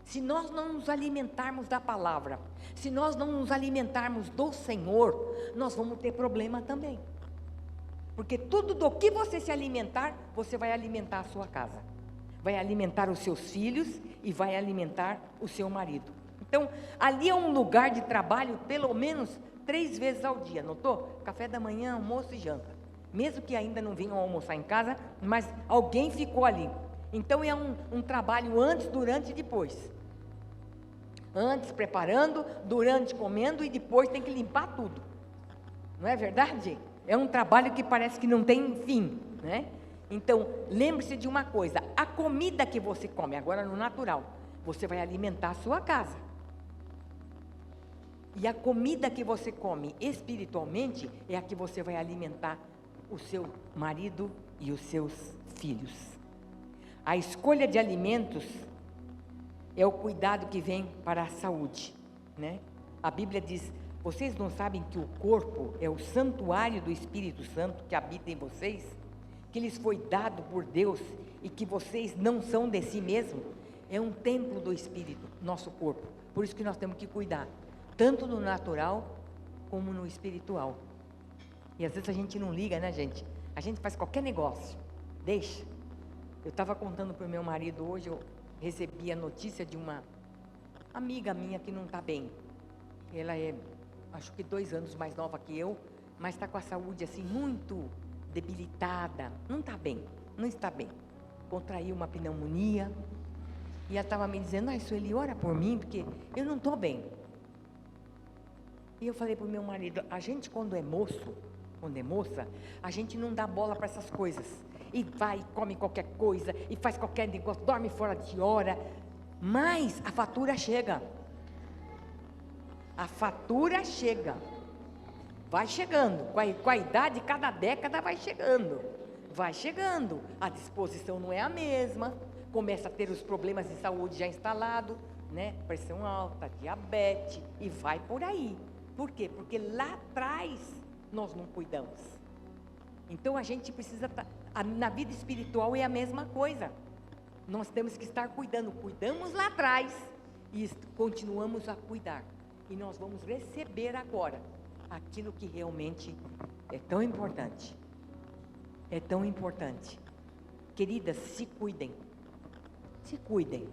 Se nós não nos alimentarmos da palavra, se nós não nos alimentarmos do Senhor, nós vamos ter problema também. Porque tudo do que você se alimentar, você vai alimentar a sua casa, vai alimentar os seus filhos e vai alimentar o seu marido. Então, ali é um lugar de trabalho pelo menos 3 vezes ao dia, notou? Café da manhã, almoço e janta. Mesmo que ainda não venham almoçar em casa, mas alguém ficou ali. Então, é um trabalho antes, durante e depois. Antes preparando, durante comendo e depois tem que limpar tudo. Não é verdade? É um trabalho que parece que não tem fim, né? Então, lembre-se de uma coisa, a comida que você come, agora no natural, você vai alimentar a sua casa. E a comida que você come espiritualmente é a que você vai alimentar o seu marido e os seus filhos. A escolha de alimentos é o cuidado que vem para a saúde, né? A Bíblia diz: vocês não sabem que o corpo é o santuário do Espírito Santo que habita em vocês? Que lhes foi dado por Deus e que vocês não são de si mesmos? É um templo do Espírito, nosso corpo. Por isso que nós temos que cuidar, tanto no natural como no espiritual. E às vezes a gente não liga, né, gente? A gente faz qualquer negócio, deixa. Eu estava contando para o meu marido hoje, eu recebi a notícia de uma amiga minha que não está bem. Ela é, acho que 2 anos mais nova que eu, mas está com a saúde assim muito debilitada, não está bem, não está bem. Contraiu uma pneumonia e ela estava me dizendo: Sueli, ora por mim, porque eu não estou bem. E eu falei para o meu marido: a gente quando é moço, quando é moça, a gente não dá bola para essas coisas. E vai, come qualquer coisa, e faz qualquer negócio, dorme fora de hora. Mas a fatura chega. A fatura chega. Vai chegando. Com a idade, cada década vai chegando. Vai chegando. A disposição não é a mesma. Começa a ter os problemas de saúde já instalados, né? Pressão alta, diabetes, e vai por aí. Por quê? Porque lá atrás nós não cuidamos. Então a gente precisa na vida espiritual é a mesma coisa. Nós temos que estar cuidando. Cuidamos lá atrás e continuamos a cuidar. E nós vamos receber agora aquilo que realmente é tão importante. É tão importante. Queridas, se cuidem. Se cuidem.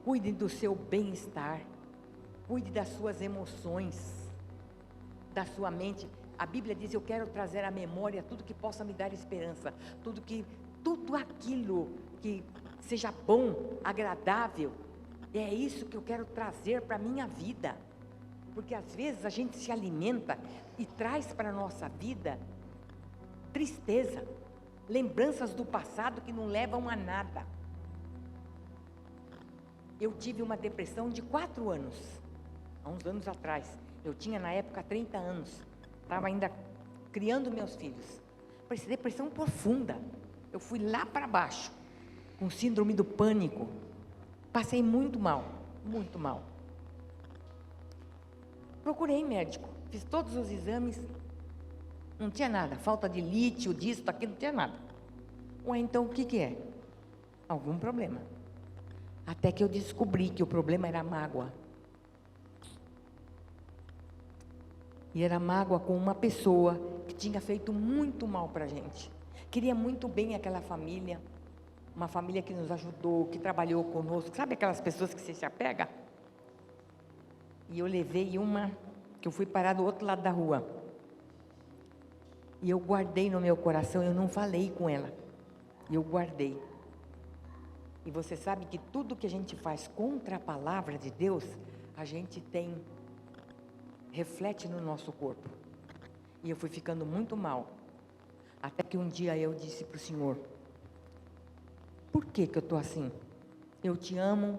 Cuidem do seu bem-estar. Cuide das suas emoções, da sua mente. A Bíblia diz: eu quero trazer à memória tudo que possa me dar esperança, tudo aquilo que seja bom, agradável. É isso que eu quero trazer para a minha vida. Porque às vezes a gente se alimenta e traz para a nossa vida tristeza, lembranças do passado que não levam a nada. Eu tive uma depressão de 4 anos, há uns anos atrás. Eu tinha na época 30 anos, estava ainda criando meus filhos. Parecia depressão profunda. Eu fui lá para baixo, com síndrome do pânico. Passei muito mal, muito mal. Procurei médico, fiz todos os exames, não tinha nada, falta de lítio, disso, daquilo, não tinha nada. Ué, então o que é? Algum problema. Até que eu descobri que o problema era mágoa. E era mágoa com uma pessoa que tinha feito muito mal para a gente. Queria muito bem aquela família, uma família que nos ajudou, que trabalhou conosco. Sabe aquelas pessoas que você se apega? E eu levei uma, que eu fui parar do outro lado da rua. E eu guardei no meu coração, eu não falei com ela. Eu guardei. E você sabe que tudo que a gente faz contra a palavra de Deus, a gente reflete no nosso corpo. E eu fui ficando muito mal. Até que um dia eu disse para o Senhor: por que eu estou assim? Eu te amo,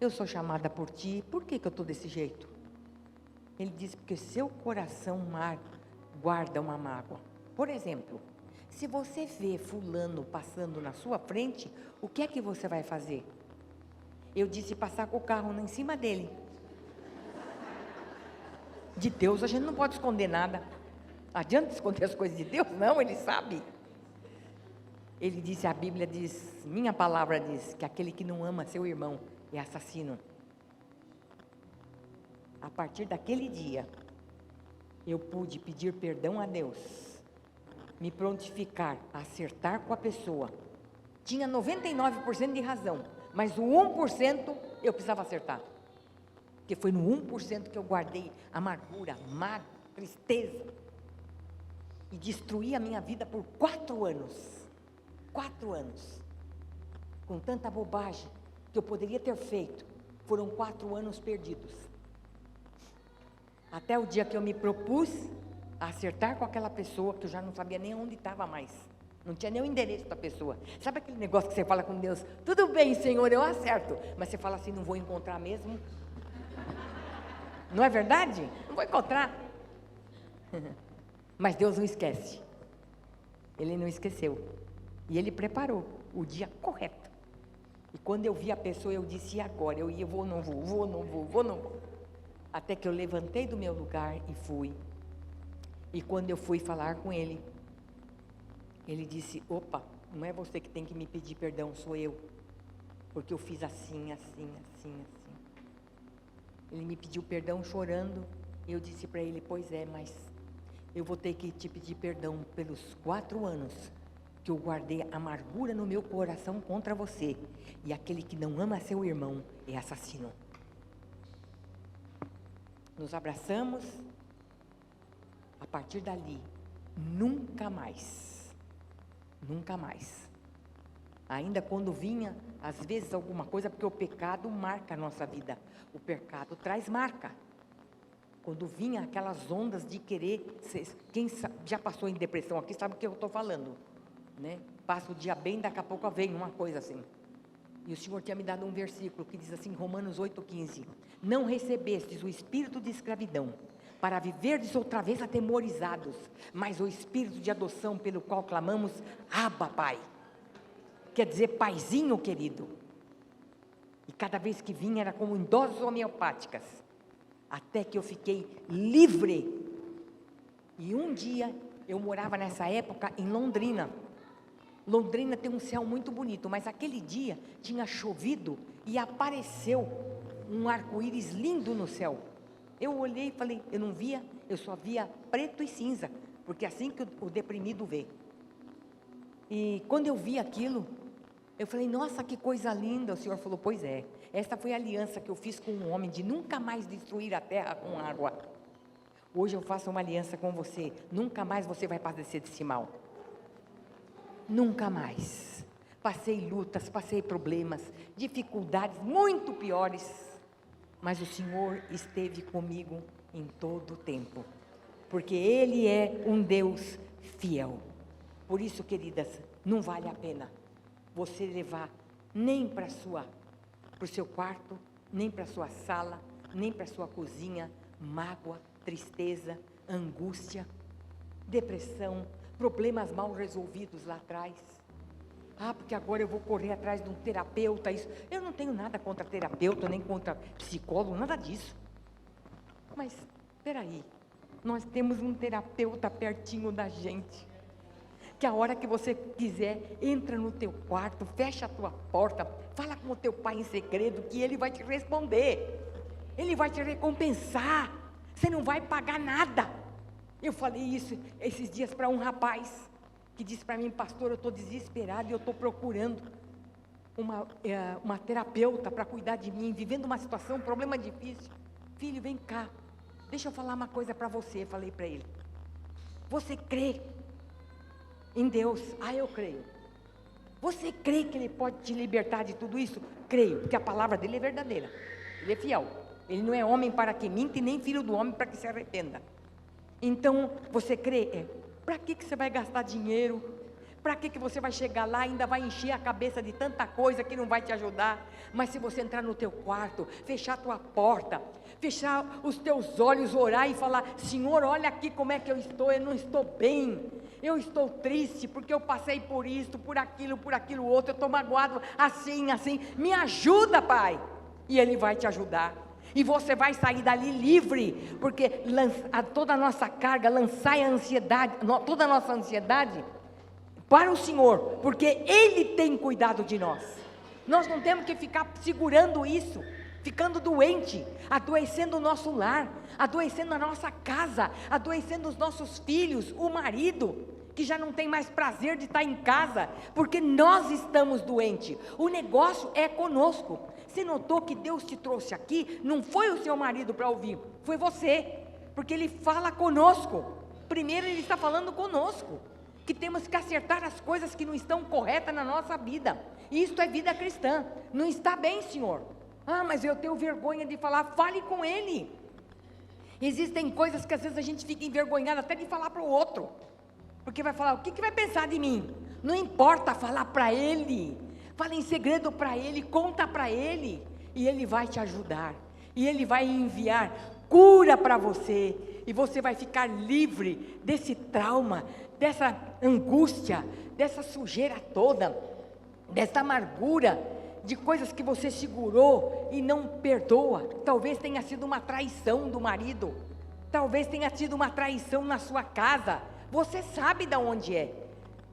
eu sou chamada por ti, por que eu estou desse jeito? Ele disse: porque seu coração guarda uma mágoa. Por exemplo, se você vê fulano passando na sua frente, o que é que você vai fazer? Eu disse passar com o carro em cima dele. De Deus a gente não pode esconder nada. Adianta esconder as coisas de Deus? Não, Ele sabe. Ele disse, a Bíblia diz, minha palavra diz, que aquele que não ama seu irmão é assassino. A partir daquele dia, eu pude pedir perdão a Deus, me prontificar a acertar com a pessoa. Tinha 99% de razão, mas o 1% eu precisava acertar. Porque foi no 1% que eu guardei amargura, mágoa, tristeza. E destruí a minha vida por 4 anos. 4 anos. Com tanta bobagem que eu poderia ter feito. Foram 4 anos perdidos. Até o dia que eu me propus a acertar com aquela pessoa, que eu já não sabia nem onde estava mais. Não tinha nem o endereço da pessoa. Sabe aquele negócio que você fala com Deus? Tudo bem, Senhor, eu acerto. Mas você fala assim, não vou encontrar mesmo. Não é verdade? Não vou encontrar. Mas Deus não esquece. Ele não esqueceu. E Ele preparou o dia correto. E quando eu vi a pessoa, eu disse, e agora? Eu ia, vou, não vou, vou, não vou, vou, não vou. Até que eu levantei do meu lugar e fui. E quando eu fui falar com ele, ele disse, opa, não é você que tem que me pedir perdão, sou eu. Porque eu fiz assim, assim, assim, assim. Ele me pediu perdão chorando. Eu disse para ele, pois é, mas eu vou ter que te pedir perdão pelos 4 anos que eu guardei amargura no meu coração contra você. E aquele que não ama seu irmão é assassino. Nos abraçamos. A partir dali, nunca mais. Nunca mais. Ainda quando vinha, às vezes, alguma coisa, porque o pecado marca a nossa vida. O pecado traz marca. Quando vinha aquelas ondas de querer, quem já passou em depressão aqui sabe o que eu estou falando, né? Passa o dia bem, daqui a pouco vem uma coisa assim. E o Senhor tinha me dado um versículo que diz assim, Romanos 8,15. Não recebestes o espírito de escravidão, para viverdes outra vez atemorizados, mas o espírito de adoção pelo qual clamamos, Abba, Pai. Quer dizer, paizinho querido. E cada vez que vinha era como em doses homeopáticas. Até que eu fiquei livre. E um dia, eu morava nessa época em Londrina. Londrina tem um céu muito bonito, mas aquele dia tinha chovido e apareceu um arco-íris lindo no céu. Eu olhei e falei, eu não via, eu só via preto e cinza, porque é assim que o deprimido vê. E quando eu vi aquilo, eu falei, nossa, que coisa linda. O Senhor falou, pois é, esta foi a aliança que eu fiz com um homem, de nunca mais destruir a terra com água. Hoje eu faço uma aliança com você, nunca mais você vai padecer desse mal. Nunca mais. Passei lutas, passei problemas, dificuldades muito piores, mas o Senhor esteve comigo em todo o tempo, porque Ele é um Deus fiel. Por isso, queridas, não vale a pena você levar nem para o seu quarto, nem para a sua sala, nem para a sua cozinha, mágoa, tristeza, angústia, depressão, problemas mal resolvidos lá atrás. Ah, porque agora eu vou correr atrás de um terapeuta, isso. Eu não tenho nada contra terapeuta, nem contra psicólogo, nada disso. Mas, espera aí, nós temos um terapeuta pertinho da gente, que a hora que você quiser, entra no teu quarto, fecha a tua porta, fala com o teu pai em segredo, que ele vai te responder, ele vai te recompensar, você não vai pagar nada. Eu falei isso esses dias para um rapaz, que disse para mim, pastor, eu estou desesperado e eu estou procurando uma terapeuta para cuidar de mim, vivendo uma situação, um problema difícil. Filho, vem cá, deixa eu falar uma coisa para você, falei para ele. Você crê em Deus? Ah, eu creio. Você crê que Ele pode te libertar de tudo isso? Creio, porque a palavra dele é verdadeira. Ele é fiel. Ele não é homem para que minta e nem filho do homem para que se arrependa. Então, você crê? Para que você vai gastar dinheiro? Para que você vai chegar lá e ainda vai encher a cabeça de tanta coisa que não vai te ajudar? Mas se você entrar no teu quarto, fechar a tua porta, fechar os teus olhos, orar e falar: Senhor, olha aqui como é que eu não estou bem, eu estou triste, porque eu passei por isso, por aquilo outro, eu estou magoado, assim, me ajuda, Pai, e Ele vai te ajudar, e você vai sair dali livre, porque toda a nossa carga, lançai a ansiedade, toda a nossa ansiedade para o Senhor, porque Ele tem cuidado de nós. Nós não temos que ficar segurando isso, ficando doente, adoecendo o nosso lar, adoecendo a nossa casa, adoecendo os nossos filhos, o marido, que já não tem mais prazer de estar em casa, porque nós estamos doentes. O negócio é conosco. Você notou que Deus te trouxe aqui, não foi o seu marido para ouvir, foi você, porque Ele fala conosco. Primeiro Ele está falando conosco, que temos que acertar as coisas que não estão corretas na nossa vida. Isto é vida cristã. Não está bem, Senhor. Ah, mas eu tenho vergonha de falar. Fale com Ele. Existem coisas que às vezes a gente fica envergonhado até de falar para o outro, porque vai falar: o que vai pensar de mim? Não importa, falar para Ele. Fala em segredo para Ele, conta para Ele, e Ele vai te ajudar, e Ele vai enviar cura para você, e você vai ficar livre desse trauma, dessa angústia, dessa sujeira toda, dessa amargura, de coisas que você segurou e não perdoa. Talvez tenha sido uma traição do marido, talvez tenha sido uma traição na sua casa, você sabe de onde é,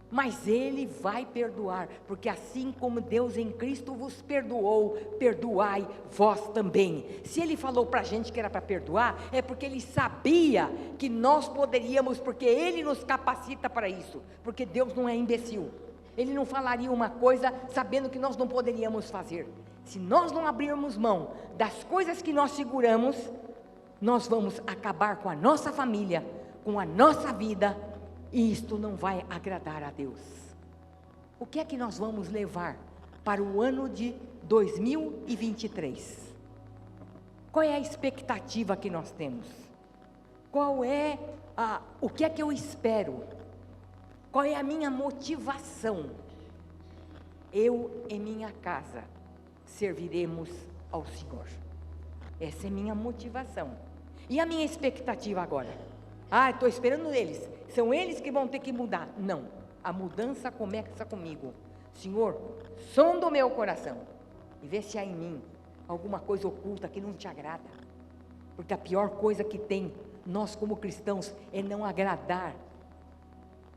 mas Ele vai perdoar, porque assim como Deus em Cristo vos perdoou, perdoai vós também. Se Ele falou para a gente que era para perdoar, é porque Ele sabia que nós poderíamos, porque Ele nos capacita para isso, porque Deus não é imbecil. Ele não falaria uma coisa sabendo que nós não poderíamos fazer. Se nós não abrirmos mão das coisas que nós seguramos, nós vamos acabar com a nossa família, com a nossa vida, e isto não vai agradar a Deus. O que é que nós vamos levar para o ano de 2023? Qual é a expectativa que nós temos? O que é que eu espero? Qual é a minha motivação? Eu e minha casa serviremos ao Senhor. Essa é minha motivação. E a minha expectativa agora? Estou esperando eles, são eles que vão ter que mudar. Não, a mudança começa comigo. Senhor, sonda o meu coração e vê se há em mim alguma coisa oculta que não te agrada, porque a pior coisa que tem, nós como cristãos, é não agradar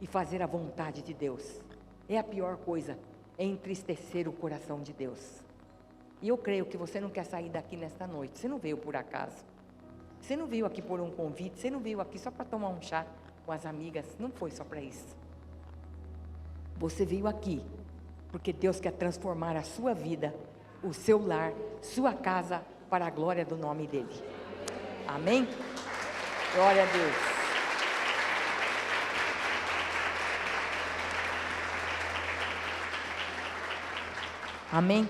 e fazer a vontade de Deus. É a pior coisa, é entristecer o coração de Deus. E eu creio que você não quer sair daqui nesta noite, você não veio por acaso. Você não veio aqui por um convite, você não veio aqui só para tomar um chá com as amigas, não foi só para isso. Você veio aqui porque Deus quer transformar a sua vida, o seu lar, sua casa, para a glória do nome dEle. Amém? Glória a Deus. Amém?